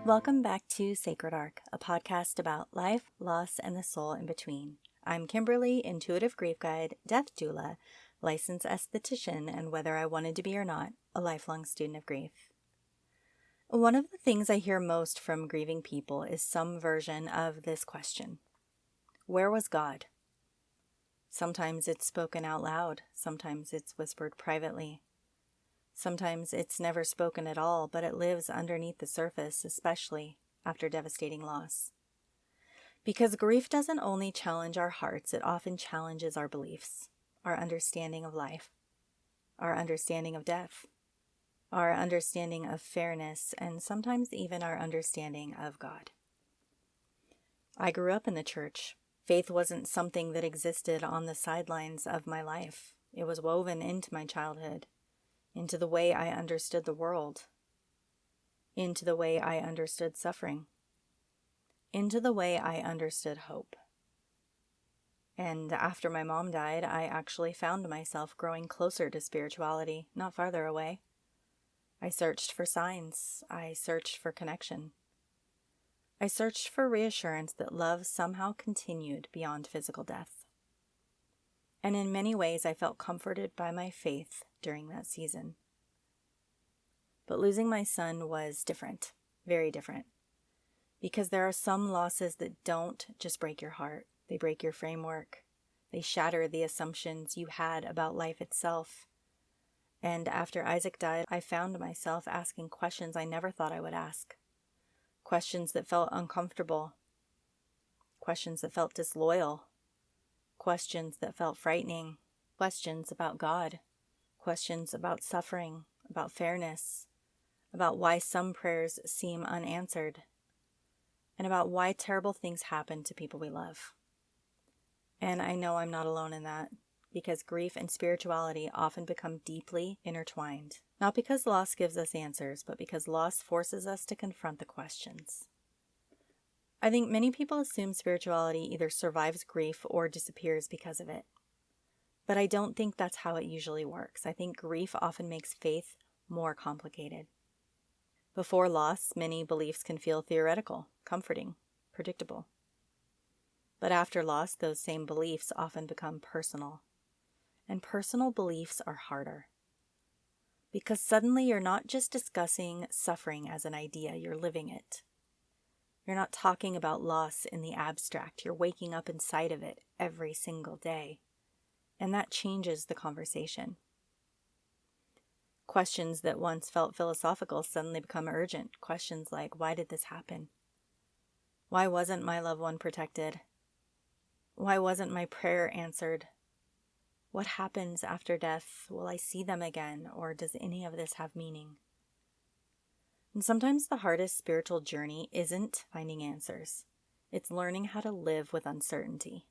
Welcome back to Sacred Arc, a podcast about life, loss, and the soul in between. I'm Kimberley, intuitive grief guide, death doula, licensed esthetician, and whether I wanted to be or not, a lifelong student of grief. One of the things I hear most from grieving people is some version of this question. Where was God? Sometimes it's spoken out loud, sometimes it's whispered privately. Sometimes it's never spoken at all, but it lives underneath the surface, especially after devastating loss. Because grief doesn't only challenge our hearts, it often challenges our beliefs, our understanding of life, our understanding of death, our understanding of fairness, and sometimes even our understanding of God. I grew up in the church. Faith wasn't something that existed on the sidelines of my life. It was woven into my childhood, into the way I understood the world, into the way I understood suffering, into the way I understood hope. And after my mom died, I actually found myself growing closer to spirituality, not farther away. I searched for signs. I searched for connection. I searched for reassurance that love somehow continued beyond physical death. And in many ways, I felt comforted by my faith during that season. But losing my son was different, very different. Because there are some losses that don't just break your heart. They break your framework. They shatter the assumptions you had about life itself. And after Isaac died, I found myself asking questions I never thought I would ask. Questions that felt uncomfortable. Questions that felt disloyal. Questions that felt frightening. Questions about God. Questions about suffering, about fairness, about why some prayers seem unanswered, and about why terrible things happen to people we love. And I know I'm not alone in that, because grief and spirituality often become deeply intertwined. Not because loss gives us answers, but because loss forces us to confront the questions. I think many people assume spirituality either survives grief or disappears because of it. But I don't think that's how it usually works. I think grief often makes faith more complicated. Before loss, many beliefs can feel theoretical, comforting, predictable. But after loss, those same beliefs often become personal. And personal beliefs are harder. Because suddenly you're not just discussing suffering as an idea, you're living it. You're not talking about loss in the abstract, you're waking up inside of it every single day. And that changes the conversation. Questions that once felt philosophical suddenly become urgent. Questions like, why did this happen? Why wasn't my loved one protected? Why wasn't my prayer answered? What happens after death? Will I see them again? Or does any of this have meaning? And sometimes the hardest spiritual journey isn't finding answers. It's learning how to live with uncertainty.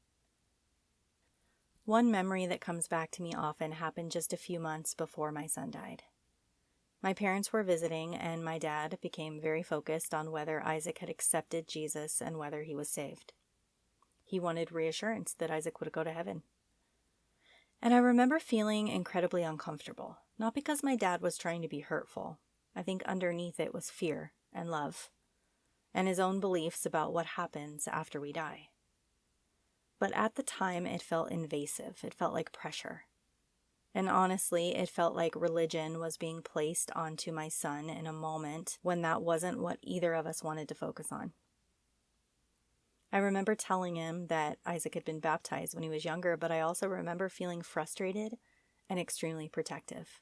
One memory that comes back to me often happened just a few months before my son died. My parents were visiting, and my dad became very focused on whether Isaac had accepted Jesus and whether he was saved. He wanted reassurance that Isaac would go to heaven. And I remember feeling incredibly uncomfortable, not because my dad was trying to be hurtful. I think underneath it was fear and love, and his own beliefs about what happens after we die. But at the time, it felt invasive. It felt like pressure. And honestly, it felt like religion was being placed onto my son in a moment when that wasn't what either of us wanted to focus on. I remember telling him that Isaac had been baptized when he was younger, but I also remember feeling frustrated and extremely protective.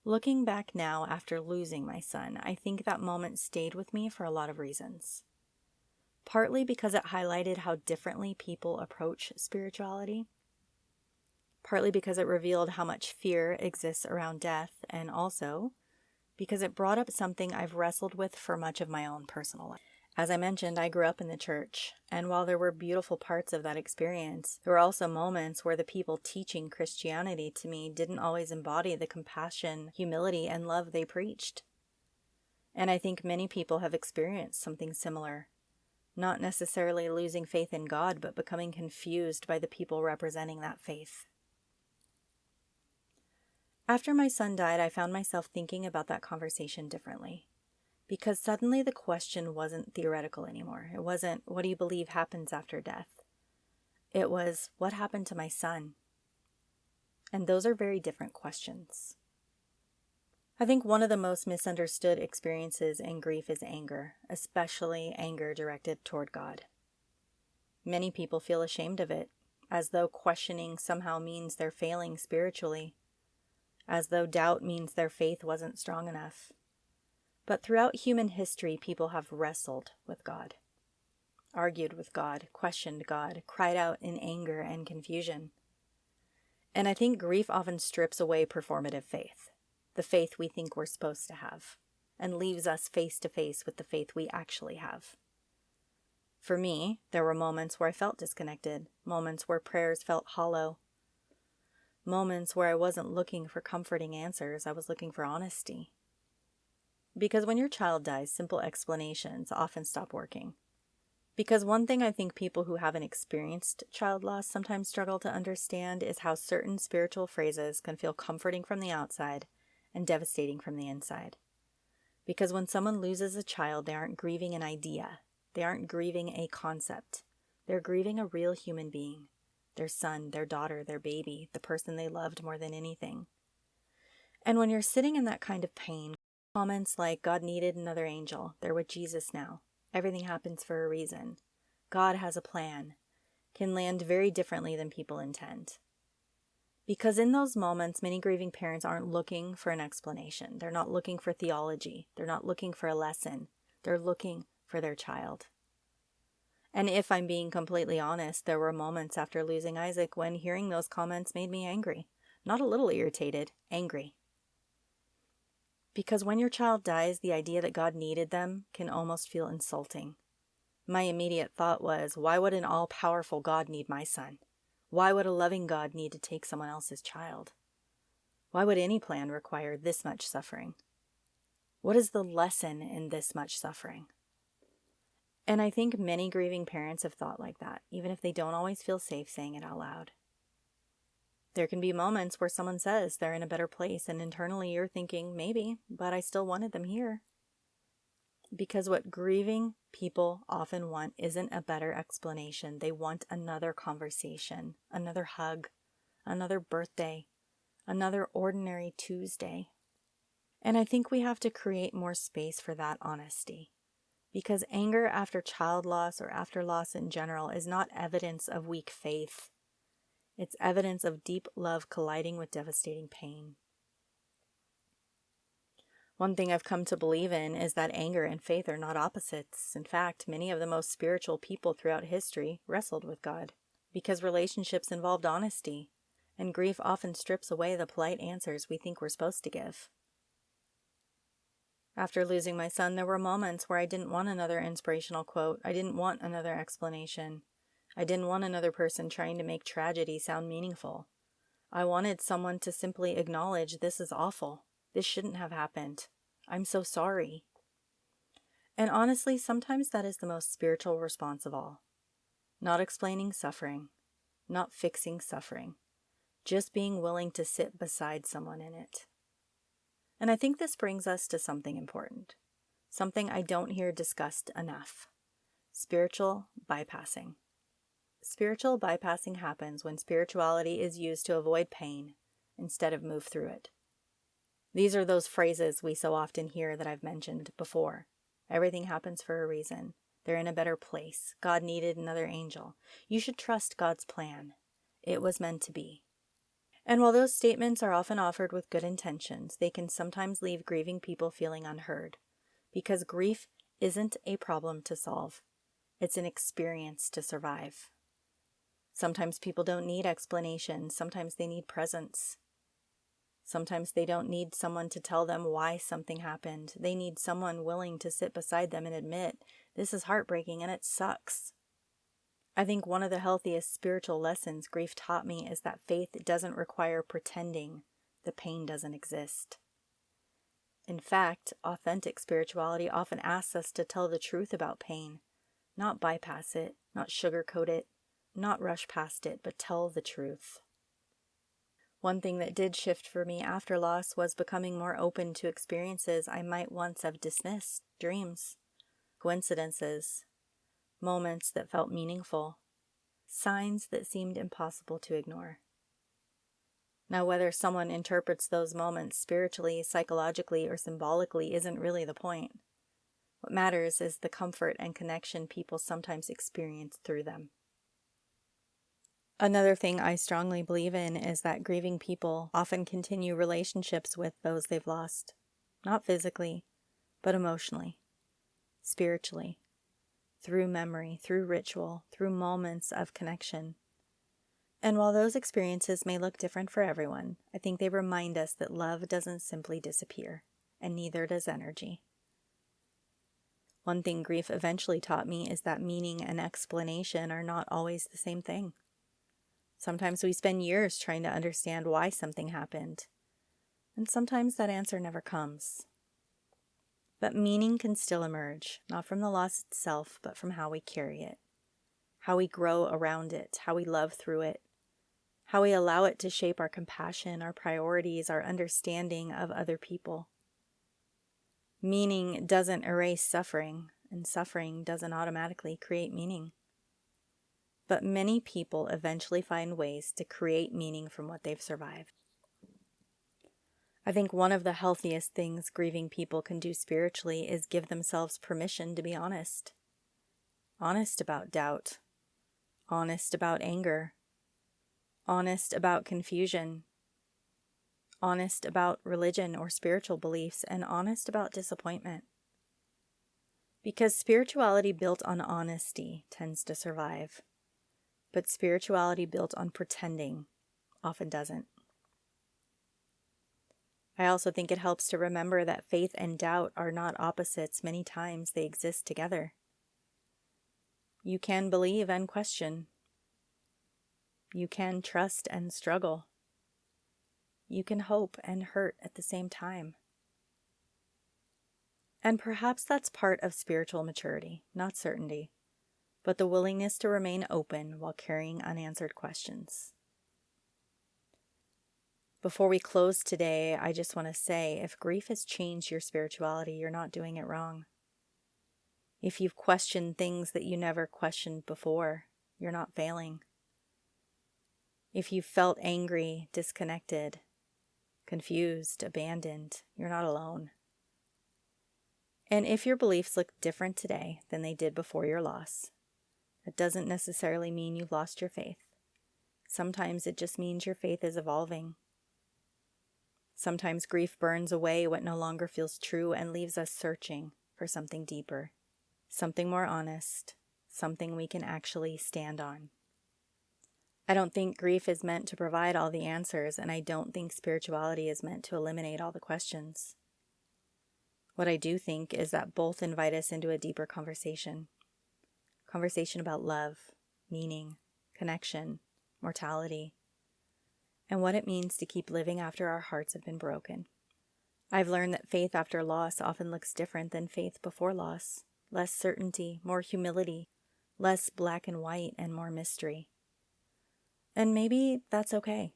Looking back now after losing my son, I think that moment stayed with me for a lot of reasons. Partly because it highlighted how differently people approach spirituality. Partly because it revealed how much fear exists around death, and also because it brought up something I've wrestled with for much of my own personal life. As I mentioned, I grew up in the church, and while there were beautiful parts of that experience, there were also moments where the people teaching Christianity to me didn't always embody the compassion, humility, and love they preached. And I think many people have experienced something similar. Not necessarily losing faith in God, but becoming confused by the people representing that faith. After my son died, I found myself thinking about that conversation differently. because suddenly the question wasn't theoretical anymore. It wasn't, what do you believe happens after death? It was, what happened to my son? And those are very different questions. I think one of the most misunderstood experiences in grief is anger, especially anger directed toward God. Many people feel ashamed of it, as though questioning somehow means they're failing spiritually, as though doubt means their faith wasn't strong enough. But throughout human history, people have wrestled with God, argued with God, questioned God, cried out in anger and confusion. And I think grief often strips away performative faith, the faith we think we're supposed to have, and leaves us face to face with the faith we actually have. For me, there were moments where I felt disconnected, moments where prayers felt hollow, moments where I wasn't looking for comforting answers, I was looking for honesty. Because when your child dies, simple explanations often stop working. Because one thing I think people who haven't experienced child loss sometimes struggle to understand is how certain spiritual phrases can feel comforting from the outside and devastating from the inside. Because when someone loses a child, they aren't grieving an idea. They aren't grieving a concept. They're grieving a real human being. Their son, their daughter, their baby, the person they loved more than anything. And when you're sitting in that kind of pain, comments like, God needed another angel, they're with Jesus now, everything happens for a reason, God has a plan, can land very differently than people intend. Because in those moments, many grieving parents aren't looking for an explanation. They're not looking for theology. They're not looking for a lesson. They're looking for their child. And if I'm being completely honest, there were moments after losing Isaac when hearing those comments made me angry. Not a little irritated, angry. Because when your child dies, the idea that God needed them can almost feel insulting. My immediate thought was, why would an all-powerful God need my son? Why would a loving God need to take someone else's child? Why would any plan require this much suffering? What is the lesson in this much suffering? And I think many grieving parents have thought like that, even if they don't always feel safe saying it out loud. There can be moments where someone says they're in a better place, and internally you're thinking, maybe, but I still wanted them here. Because what grieving people often want isn't a better explanation. They want another conversation, another hug, another birthday, another ordinary Tuesday. And I think we have to create more space for that honesty. Because anger after child loss or after loss in general is not evidence of weak faith. It's evidence of deep love colliding with devastating pain. One thing I've come to believe in is that anger and faith are not opposites. In fact, many of the most spiritual people throughout history wrestled with God because relationships involved honesty, and grief often strips away the polite answers we think we're supposed to give. After losing my son, there were moments where I didn't want another inspirational quote. I didn't want another explanation. I didn't want another person trying to make tragedy sound meaningful. I wanted someone to simply acknowledge, this is awful. This shouldn't have happened. I'm so sorry. And honestly, sometimes that is the most spiritual response of all. Not explaining suffering, not fixing suffering, just being willing to sit beside someone in it. And I think this brings us to something important, something I don't hear discussed enough: spiritual bypassing. Spiritual bypassing happens when spirituality is used to avoid pain instead of move through it. These are those phrases we so often hear that I've mentioned before. Everything happens for a reason. They're in a better place. God needed another angel. You should trust God's plan. It was meant to be. And while those statements are often offered with good intentions, they can sometimes leave grieving people feeling unheard, because grief isn't a problem to solve. It's an experience to survive. Sometimes people don't need explanations. Sometimes they need presence. Sometimes they don't need someone to tell them why something happened. They need someone willing to sit beside them and admit, this is heartbreaking and it sucks. I think one of the healthiest spiritual lessons grief taught me is that faith doesn't require pretending the pain doesn't exist. In fact, authentic spirituality often asks us to tell the truth about pain, not bypass it, not sugarcoat it, not rush past it, but tell the truth. One thing that did shift for me after loss was becoming more open to experiences I might once have dismissed, dreams, coincidences, moments that felt meaningful, signs that seemed impossible to ignore. Now, whether someone interprets those moments spiritually, psychologically, or symbolically isn't really the point. What matters is the comfort and connection people sometimes experience through them. Another thing I strongly believe in is that grieving people often continue relationships with those they've lost, not physically, but emotionally, spiritually, through memory, through ritual, through moments of connection. And while those experiences may look different for everyone, I think they remind us that love doesn't simply disappear, and neither does energy. One thing grief eventually taught me is that meaning and explanation are not always the same thing. Sometimes we spend years trying to understand why something happened, and sometimes that answer never comes. But meaning can still emerge, not from the loss itself, but from how we carry it, how we grow around it, how we love through it, how we allow it to shape our compassion, our priorities, our understanding of other people. Meaning doesn't erase suffering, and suffering doesn't automatically create meaning. But many people eventually find ways to create meaning from what they've survived. I think one of the healthiest things grieving people can do spiritually is give themselves permission to be honest. Honest about doubt. Honest about anger. Honest about confusion. Honest about religion or spiritual beliefs, and honest about disappointment. Because spirituality built on honesty tends to survive, but spirituality built on pretending often doesn't. I also think it helps to remember that faith and doubt are not opposites. Many times they exist together. You can believe and question. You can trust and struggle. You can hope and hurt at the same time. And perhaps that's part of spiritual maturity, not certainty, but the willingness to remain open while carrying unanswered questions. Before we close today, I just want to say, if grief has changed your spirituality, you're not doing it wrong. If you've questioned things that you never questioned before, you're not failing. If you've felt angry, disconnected, confused, abandoned, you're not alone. And if your beliefs look different today than they did before your loss, that doesn't necessarily mean you've lost your faith. Sometimes it just means your faith is evolving. Sometimes grief burns away what no longer feels true and leaves us searching for something deeper, something more honest, something we can actually stand on. I don't think grief is meant to provide all the answers, and I don't think spirituality is meant to eliminate all the questions. What I do think is that both invite us into a deeper conversation about love, meaning, connection, mortality, and what it means to keep living after our hearts have been broken. I've learned that faith after loss often looks different than faith before loss. Less certainty, more humility, less black and white, and more mystery. And maybe that's okay.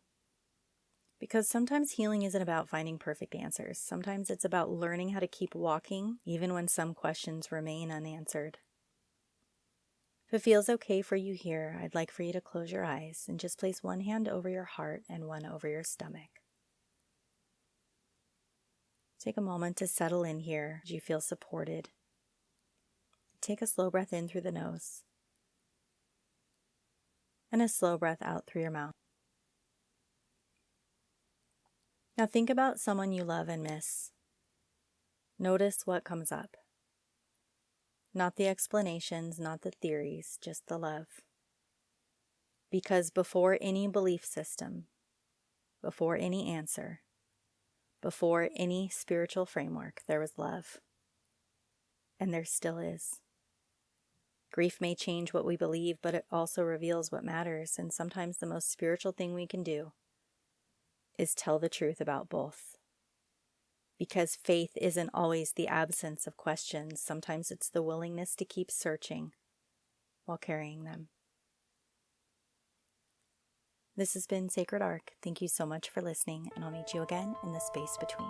Because sometimes healing isn't about finding perfect answers. Sometimes it's about learning how to keep walking, even when some questions remain unanswered. If it feels okay for you here, I'd like for you to close your eyes and just place one hand over your heart and one over your stomach. Take a moment to settle in here as you feel supported. Take a slow breath in through the nose and a slow breath out through your mouth. Now think about someone you love and miss. Notice what comes up. Not the explanations, not the theories, just the love. Because before any belief system, before any answer, before any spiritual framework, there was love. And there still is. Grief may change what we believe, but it also reveals what matters, and sometimes the most spiritual thing we can do is tell the truth about both. Because faith isn't always the absence of questions. Sometimes it's the willingness to keep searching while carrying them. This has been Sacred Arc. Thank you so much for listening, and I'll meet you again in the space between.